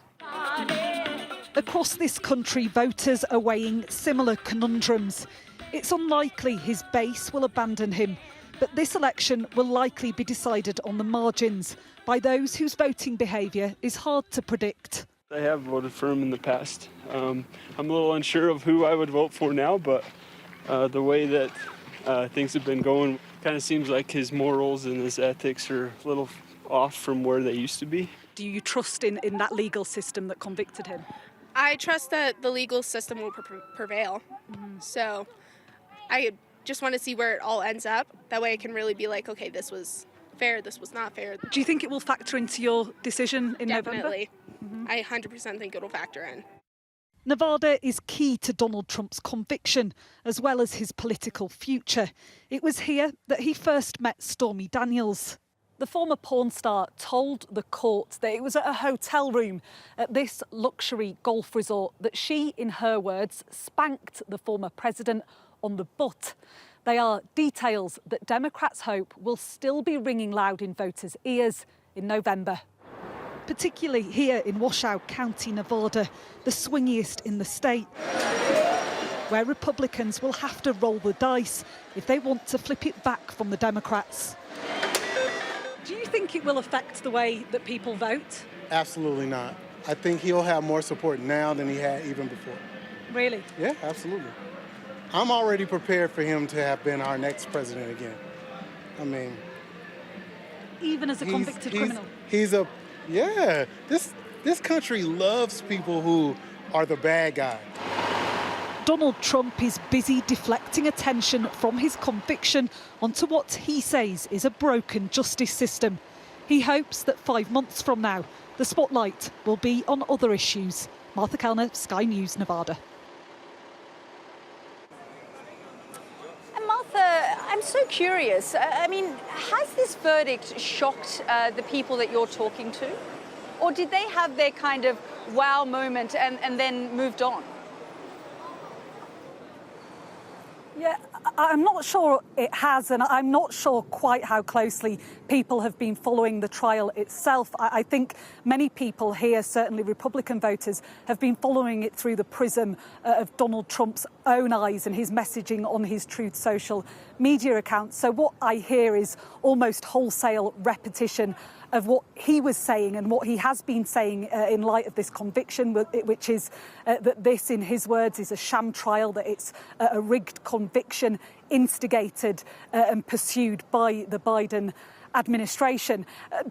Across this country, voters are weighing similar conundrums. It's unlikely his base will abandon him, but this election will likely be decided on the margins by those whose voting behaviour is hard to predict. I have voted for him in the past. I'm a little unsure of who I would vote for now, but the way that things have been going kind of seems like his morals and his ethics are a little off from where they used to be. Do you trust in that legal system that convicted him? I trust that the legal system will prevail. So I just want to see where it all ends up. That way I can really be like, okay, this was fair, this was not fair. Do you think it will factor into your decision in November? Definitely. I 100% think it'll factor in. Nevada is key to Donald Trump's conviction, as well as his political future. It was here that he first met Stormy Daniels. The former porn star told the court that it was at a hotel room at this luxury golf resort that she, in her words, spanked the former president on the butt. They are details that Democrats hope will still be ringing loud in voters' ears in November. Particularly here in Washoe County, Nevada, the swingiest in the state, where Republicans will have to roll the dice if they want to flip it back from the Democrats. Do you think it will affect the way that people vote? Absolutely not. I think he'll have more support now than he had even before. Really? Yeah, absolutely. I'm already prepared for him to have been our next president again. I mean... Even as a convicted criminal? This country loves people who are the bad guy. Donald Trump is busy deflecting attention from his conviction onto what he says is a broken justice system. He hopes that 5 months from now, the spotlight will be on other issues. Martha Kellner, Sky News, Nevada. And Martha, I'm so curious. I mean, has this verdict shocked the people that you're talking to? Or did they have their kind of wow moment and then moved on? Yeah, I'm not sure it has, and I'm not sure quite how closely people have been following the trial itself. I think many people here, certainly Republican voters, have been following it through the prism of Donald Trump's own eyes and his messaging on his Truth social media account. So what I hear is almost wholesale repetition of what he was saying and what he has been saying in light of this conviction, which is that this, in his words, is a sham trial, that it's a rigged conviction instigated and pursued by the Biden administration.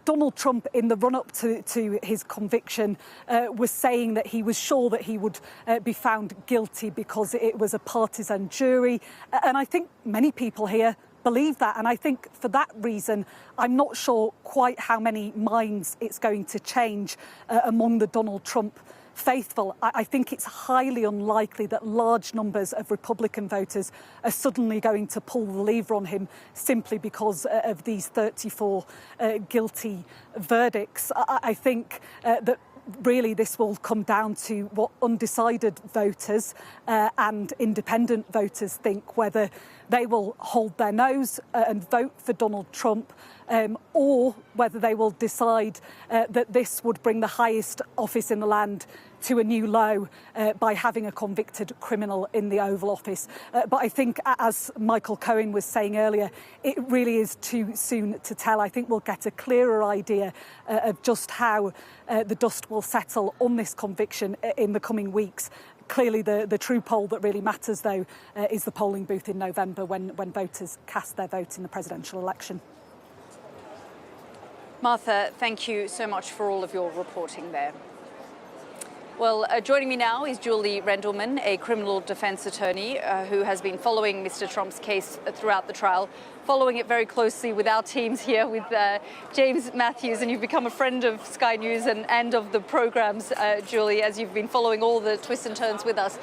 Donald Trump, in the run-up to his conviction, was saying that he was sure that he would be found guilty because it was a partisan jury. And I think many people here believe that, and I think for that reason I'm not sure quite how many minds it's going to change among the Donald Trump faithful. I think it's highly unlikely that large numbers of Republican voters are suddenly going to pull the lever on him simply because of these 34 guilty verdicts. I think that really this will come down to what undecided voters and independent voters think, whether they will hold their nose and vote for Donald Trump or whether they will decide that this would bring the highest office in the land to a new low by having a convicted criminal in the Oval Office. But I think, as Michael Cohen was saying earlier, it really is too soon to tell. I think we'll get a clearer idea of just how the dust will settle on this conviction in the coming weeks Clearly, the true poll that really matters, though, is the polling booth in November when voters cast their vote in the presidential election. Martha, thank you so much for all of your reporting there. Well, joining me now is Julie Rendelman, a criminal defense attorney who has been following Mr. Trump's case throughout the trial, following it very closely with our teams here with James Matthews, and you've become a friend of Sky News and of the programs, Julie, as you've been following all the twists and turns with us.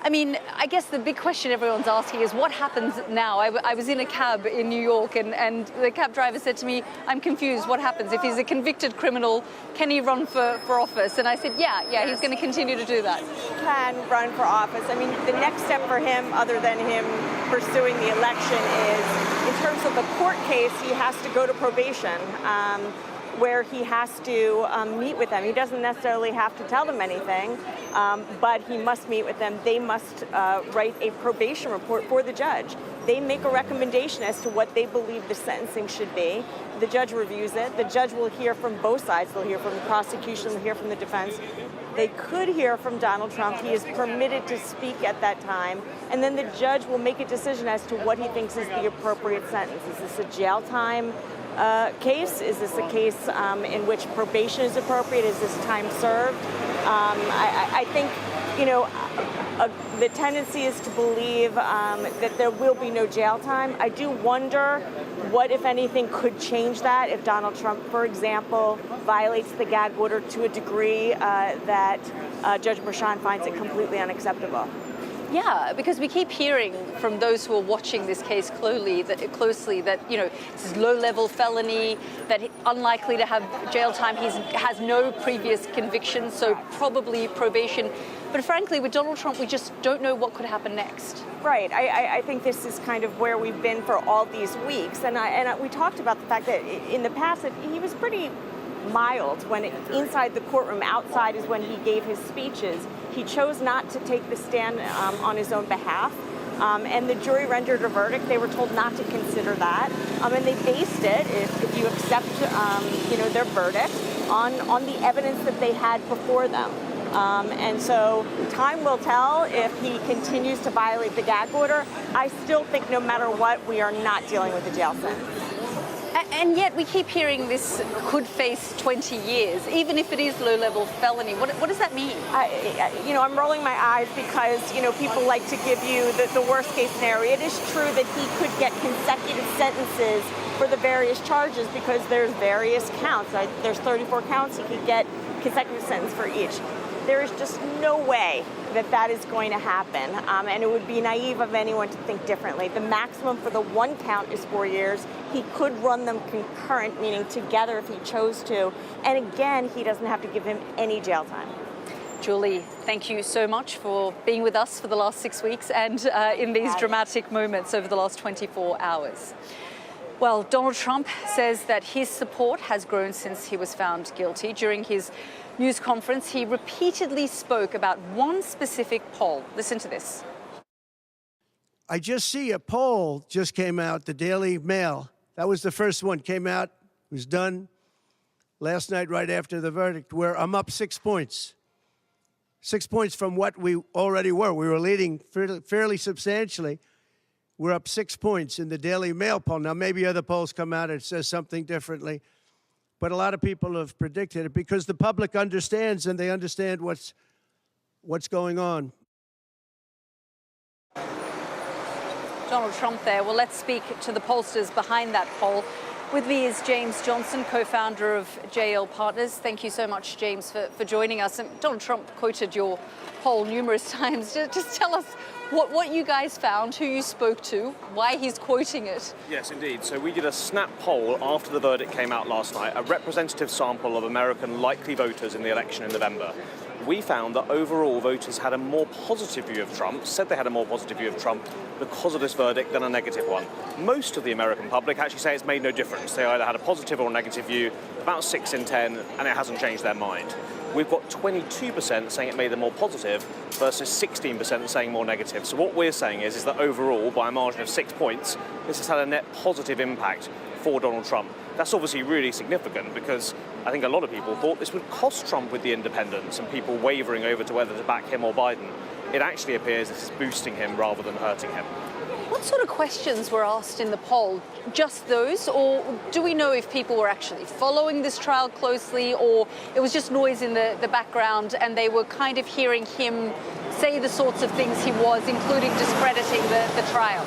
I mean, I guess the big question everyone's asking is what happens now? I was in a cab in New York and the cab driver said to me, I'm confused, what happens? If he's a convicted criminal, can he run for office? And I said, yeah, he's going to continue to do that. He can run for office. I mean, the next step for him, other than him pursuing the election, is in terms of the court case, he has to go to probation. Where he has to meet with them. He doesn't necessarily have to tell them anything, but he must meet with them. They must write a probation report for the judge. They make a recommendation as to what they believe the sentencing should be. The judge reviews it. The judge will hear from both sides. They'll hear from the prosecution, they'll hear from the defense. They could hear from Donald Trump. He is permitted to speak at that time. And then the judge will make a decision as to what he thinks is the appropriate sentence. Is this a jail time case? Is this a case in which probation is appropriate? Is this time served? I think, you know, the tendency is to believe that there will be no jail time. I do wonder what, if anything, could change that if Donald Trump, for example, violates the gag order to a degree that Judge Merchan finds it completely unacceptable. Yeah, because we keep hearing from those who are watching this case closely that, you know, this is low-level felony, that unlikely to have jail time. He has no previous convictions, so probably probation. But frankly, with Donald Trump, we just don't know what could happen next. Right. I think this is kind of where we've been for all these weeks. And we talked about the fact that in the past that he was pretty mild when inside the courtroom. Outside is when he gave his speeches. He chose not to take the stand on his own behalf. And the jury rendered a verdict. They were told not to consider that. And they based it, if you accept their verdict, on the evidence that they had before them. And so time will tell if he continues to violate the gag order. I still think no matter what, we are not dealing with a jail sentence. And yet we keep hearing this could face 20 years, even if it is low-level felony. What does that mean? I'm rolling my eyes because, people like to give you the worst-case scenario. It is true that he could get consecutive sentences for the various charges because there's various counts. There's 34 counts. He could get consecutive sentence for each. There is just no way that is going to happen, and it would be naive of anyone to think differently. The maximum for the one count is 4 years. He could run them concurrent, meaning together if he chose to, and again, he doesn't have to give him any jail time. Julie, thank you so much for being with us for the last 6 weeks and in these dramatic moments over the last 24 hours. Well, Donald Trump says that his support has grown since he was found guilty. During his news conference, he repeatedly spoke about one specific poll. Listen to this. I just see a poll just came out, the Daily Mail. That was the first one, came out, was done last night right after the verdict, where I'm up 6 points. 6 points from what we already were. We were leading fairly substantially. We're up 6 points in the Daily Mail poll. Now, maybe other polls come out and it says something differently. But a lot of people have predicted it because the public understands and they understand what's going on. Donald Trump there. Well, let's speak to the pollsters behind that poll. With me is James Johnson, co-founder of JL Partners. Thank you so much, James, for joining us. And Donald Trump quoted your poll numerous times. Just tell us what you guys found, who you spoke to, why he's quoting it. Yes, indeed. So we did a snap poll after the verdict came out last night, a representative sample of American likely voters in the election in November. We found that overall voters had a more positive view of Trump, said they had a more positive view of Trump because of this verdict than a negative one. Most of the American public actually say it's made no difference. They either had a positive or a negative view, about 6 in 10, and it hasn't changed their mind. We've got 22% saying it made them more positive versus 16% saying more negative. So what we're saying is that overall, by a margin of 6 points, this has had a net positive impact for Donald Trump. That's obviously really significant because I think a lot of people thought this would cost Trump with the independents and people wavering over to whether to back him or Biden. it actually appears this is boosting him rather than hurting him. What sort of questions were asked in the poll? Just those, or do we know if people were actually following this trial closely, or it was just noise in the background and they were kind of hearing him say the sorts of things he was, including discrediting the trial?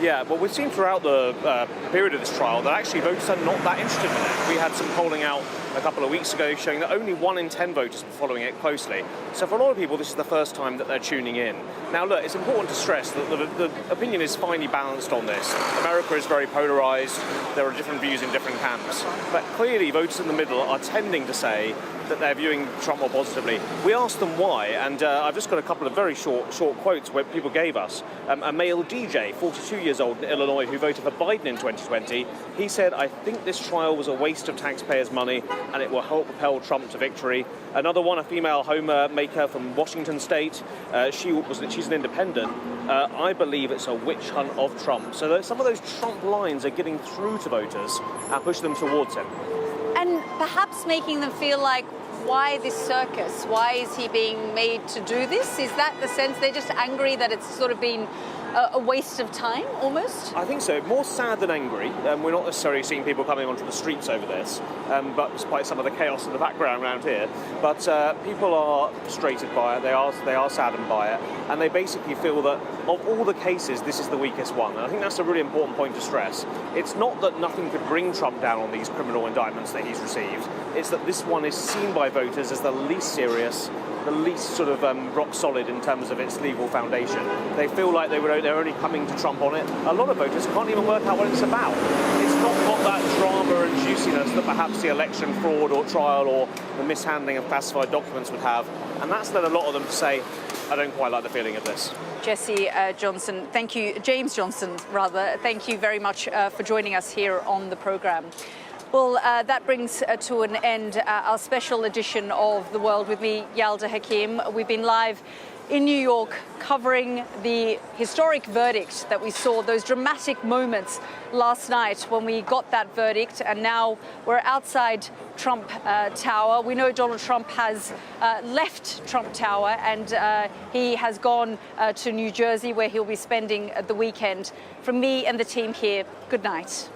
Yeah, well, we've seen throughout the period of this trial that actually voters are not that interested in it. We had some polling out a couple of weeks ago showing that only 1 in 10 voters were following it closely. So for a lot of people, this is the first time that they're tuning in. Now, look, it's important to stress that the opinion is finely balanced on this. America is very polarized. There are different views in different camps. But clearly, voters in the middle are tending to say that they're viewing Trump more positively. We asked them why, and I've just got a couple of very short quotes where people gave us. A male DJ, 42 years old in Illinois, who voted for Biden in 2020, he said, "I think this trial was a waste of taxpayers' money and it will help propel Trump to victory." Another one, a female homemaker from Washington State, she's an independent. "I believe it's a witch hunt of Trump." So some of those Trump lines are getting through to voters and pushing them towards him. And perhaps making them feel like, why this circus? Why is he being made to do this? Is that the sense? They're just angry that it's sort of been a waste of time, almost? I think so. More sad than angry. We're not necessarily seeing people coming onto the streets over this, but despite some of the chaos in the background around here. But people are frustrated by it. They are saddened by it, and they basically feel that of all the cases, this is the weakest one. And I think that's a really important point to stress. It's not that nothing could bring Trump down on these criminal indictments that he's received. It's that this one is seen by voters as the least serious, the least sort of rock solid in terms of its legal foundation. They feel like they're only coming to Trump on it. A lot of voters can't even work out what it's about. It's not got that drama and juiciness that perhaps the election fraud or trial or the mishandling of classified documents would have. And that's led a lot of them to say, I don't quite like the feeling of this. Jesse Johnson, thank you. James Johnson, rather, thank you very much for joining us here on the programme. Well, that brings to an end our special edition of The World with me, Yalda Hakim. We've been live in New York covering the historic verdict that we saw, those dramatic moments last night when we got that verdict, and now we're outside Trump Tower. We know Donald Trump has left Trump Tower, and he has gone to New Jersey, where he'll be spending the weekend. From me and the team here, good night.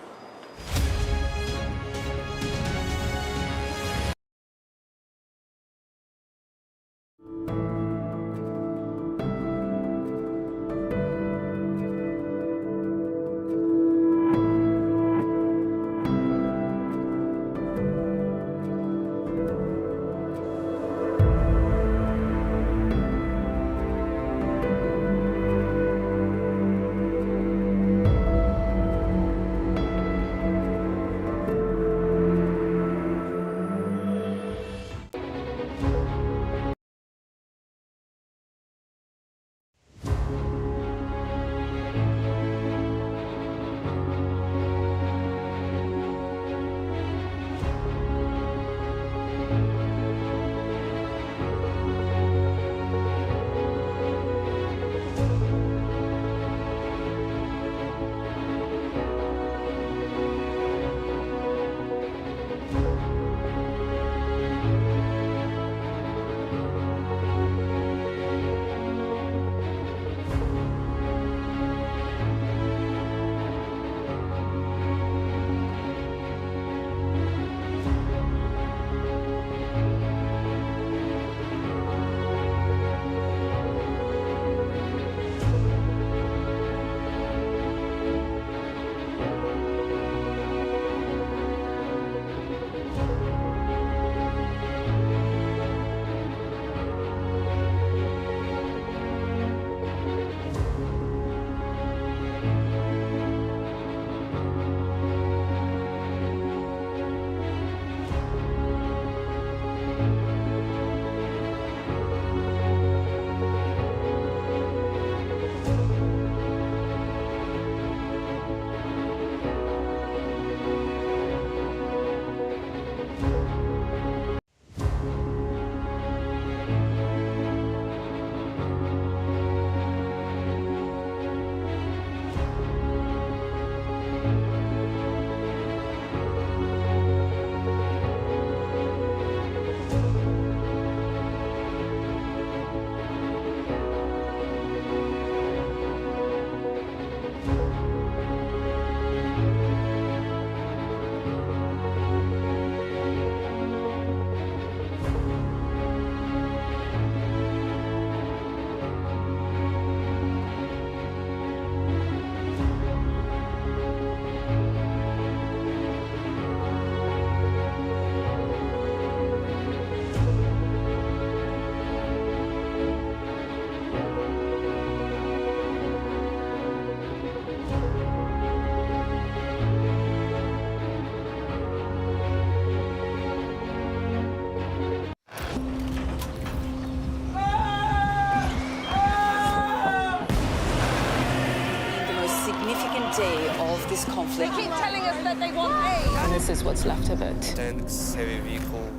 resolve this conflict. They keep telling us that they want aid. And this is what's left of it. Tanks, heavy vehicle.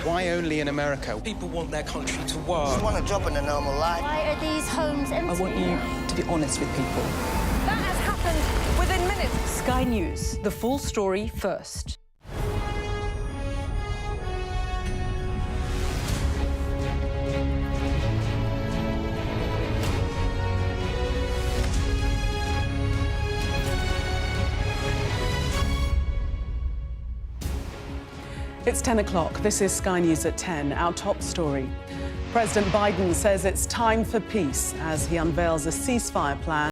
Why only in America? People want their country to work. Just want a job in a normal life. Why are these homes empty? I want you to be honest with people. That has happened within minutes. Sky News, the full story first. It's 10 o'clock. This is Sky News at 10. Our top story. President Biden says it's time for peace as he unveils a ceasefire plan